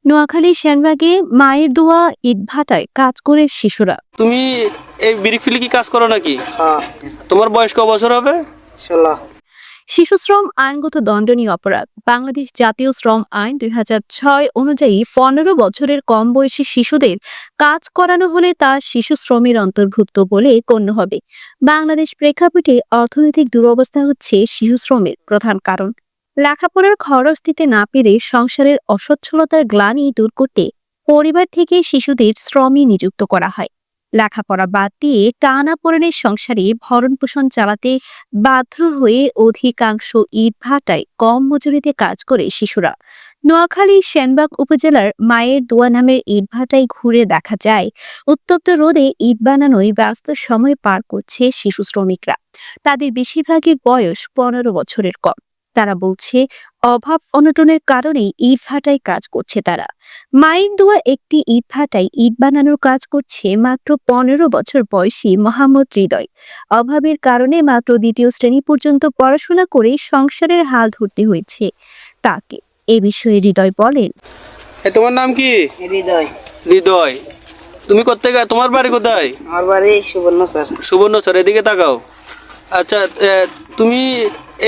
নোয়াখালীর সেনবাগে মায়ের দোয়া ইটভাটায় কাজ করে শিশুরা। তুমি এই বিড়ি ফিলি কি কাজ করো নাকি? হ্যাঁ, তোমার বয়স ক বছর হবে? 16। শিশু শ্রম আইনগত দণ্ডনীয় অপরাধ। বাংলাদেশ জাতীয় শ্রম আইন 2006 অনুযায়ী 15 বছরের কম বয়সী শিশুদের কাজ করানো হলে তা শিশু শ্রমের অন্তর্ভুক্ত বলে গণ্য হবে। বাংলাদেশ প্রেক্ষাপটে অর্থনৈতিক দুরবস্থা হচ্ছে শিশু শ্রমের প্রধান কারণ। লেখাপড়ার খরচ দিতে না পেরে সংসারের অসচ্ছলতার গ্লানি দূর করতে পরিবার থেকে শিশুদের শ্রমে নিযুক্ত করা হয়। লেখাপড়া বাদ দিয়ে টানাপোড়েনের সংসারে ভরণ পোষণ চালাতে বাধ্য হয়ে অধিকাংশ ইটভাটায় কম মজুরিতে কাজ করে শিশুরা। নোয়াখালী সেনবাগ উপজেলার মায়ের দোয়া নামের ইটভাটায় ঘুরে দেখা যায় উত্তপ্ত রোদে ইট বানানোয় ব্যস্ত সময় পার করছে শিশু শ্রমিকরা। তাদের বেশিরভাগের বয়স 15 বছরের কম। তারা বলছে অভাব অনটনের কারণেই ইটভাটায় কাজ করছে তারা। মায়ের দোয়া একটি ইটভাটায় ইট বানানোর কাজ করছে মাত্র 15 বছর বয়সী মোহাম্মদ হৃদয়। অভাবের কারণে মাত্র দ্বিতীয় শ্রেণী পর্যন্ত পড়াশোনা করে সংসারের হাল ধরতে হয়েছে তাকে। এ বিষয়ে হৃদয় বলেন, তোমার নাম কি? হৃদয়। হৃদয়, তুমি কোত্থেকে, তোমার বাড়ি কোথায়? আমার বাড়ি সুবর্ণ স্যার। সুবর্ণচর, এদিকে তাকাও। আচ্ছা, তুমি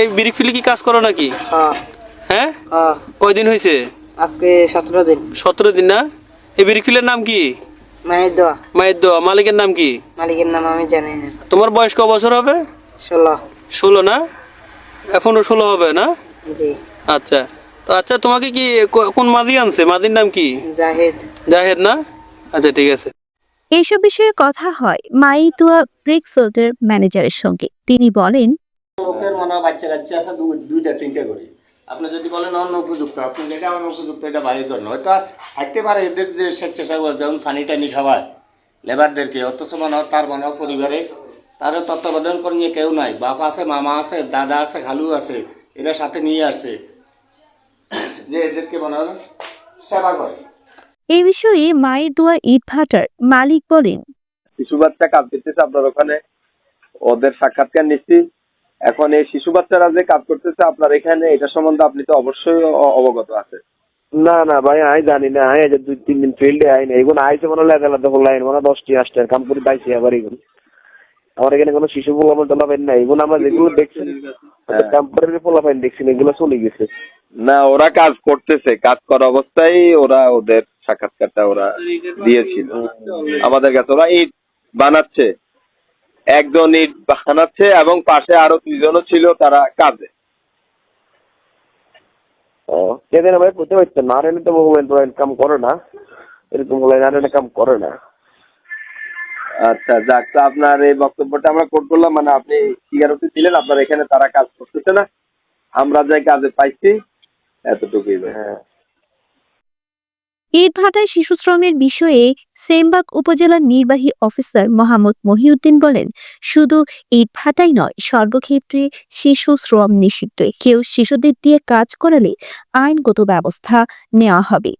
এই বিড়ি ফিলি কি কাজ করো নাকি? হ্যাঁ, হ্যাঁ, হ্যাঁ। কয়দিন হয়েছে? আজকে 17 দিন। 17 দিন না? এই বিড়ি ফিলের নাম কি? মায়ের দোয়া। মায়ের দোয়া, মালিকের নাম কি? মালিকের নাম আমি জানি না। তোমার বয়স ক বছর হবে? 16। 16 না? এখনো 16 হবে না? জি। আচ্ছা, তো আচ্ছা, তোমাকে কি কোন মাদি আনছে? মাদির নাম কি? জাহেদ। জাহেদ না? আচ্ছা, ঠিক আছে। এইসব বিষয়ে কথা হয় মায়ের দোয়া ব্রিক ফিল্টার ম্যানেজারের সঙ্গে। তিনি বলেন, লোকের মনে হয় বাচ্চা কাচ্চা আছে দুইটা তিনটা করে। আপনি যদি বলেন অন্য উপযুক্ত, আপনি যেটা অন্য উপযুক্ত এটা বাইরে করেন, হয়তো থাকতে পারে এদের যে স্বেচ্ছাসেবক যেমন পানি টানি খাওয়ায় লেবারদেরকে, অথচ মনে হয় তার মনে হয় পরিবারে তারও তত্ত্বাবধান করে নিয়ে কেউ নাই। বাপ আছে, মামা আছে, দাদা আছে, খালু আছে, এরা সাথে নিয়ে আসছে যে এদেরকে মনে হয় সেবা করে। এই বিষয়ে মায়ের দোয়া ইটভাটার মালিক বলেন, শিশু বাচ্চা কাজ করতেছে আপনার ওখানে, ওদের সাক্ষাৎকার নিচ্ছি। এখন এই শিশু বাচ্চারা যে কাজ করতেছে আপনার এখানে, এটা সম্বন্ধে আপনি তো অবশ্যই অবগত আছেন। না না ভাই, আমি জানি না। আমি 2-3 দিন ফিল্ডে আইনি, এগুলো আইসে মনে হলে আলাদা হল আইন মনে 10টি 8টার কাম করে পাইছি। আবার এগুলো আমার এখানে কোনো শিশু পোলাপান টোলাপাইন নাই। এগুলো আমরা যেগুলো দেখছি টেম্পোরারি পোলাপাইন দেখছি না, এগুলো চলে গেছে। না, ওরা কাজ করতেছে, কাজ করা অবস্থায় ওরা ওদের সাক্ষাৎকারটা ওরা দিয়েছিল আমাদের কাছে। ওরা ইট বানাচ্ছে, একজন ইট বানাচ্ছে এবং পাশে আরো 2জনও ছিল তারা কাজে। সেদিন ভাই করতে পারতেন না, আর এনে তো মোবাইল কাম করে না, এরকম মোবাইল আর এনে কাম করে না। আচ্ছা যাক, তো আপনার এই বক্তব্যটা আমরা কোট করলাম, মানে আপনি স্বীকারোক্তি দিলেন আপনার এখানে তারা কাজ করতেছে না, আমরা যাই কাজে পাইছি, এতটুকুই। হ্যাঁ, ইটভাটায় শিশু শ্রমের বিষয়ে সেনবাগ উপজেলার নির্বাহী অফিসার মোহাম্মদ মহিউদ্দিন বলেন, শুধু ইটভাটাই নয়, সর্বক্ষেত্রে শিশু শ্রম নিষিদ্ধ। কেউ শিশুদের দিয়ে কাজ করালে আইনগত ব্যবস্থা নেওয়া হবে।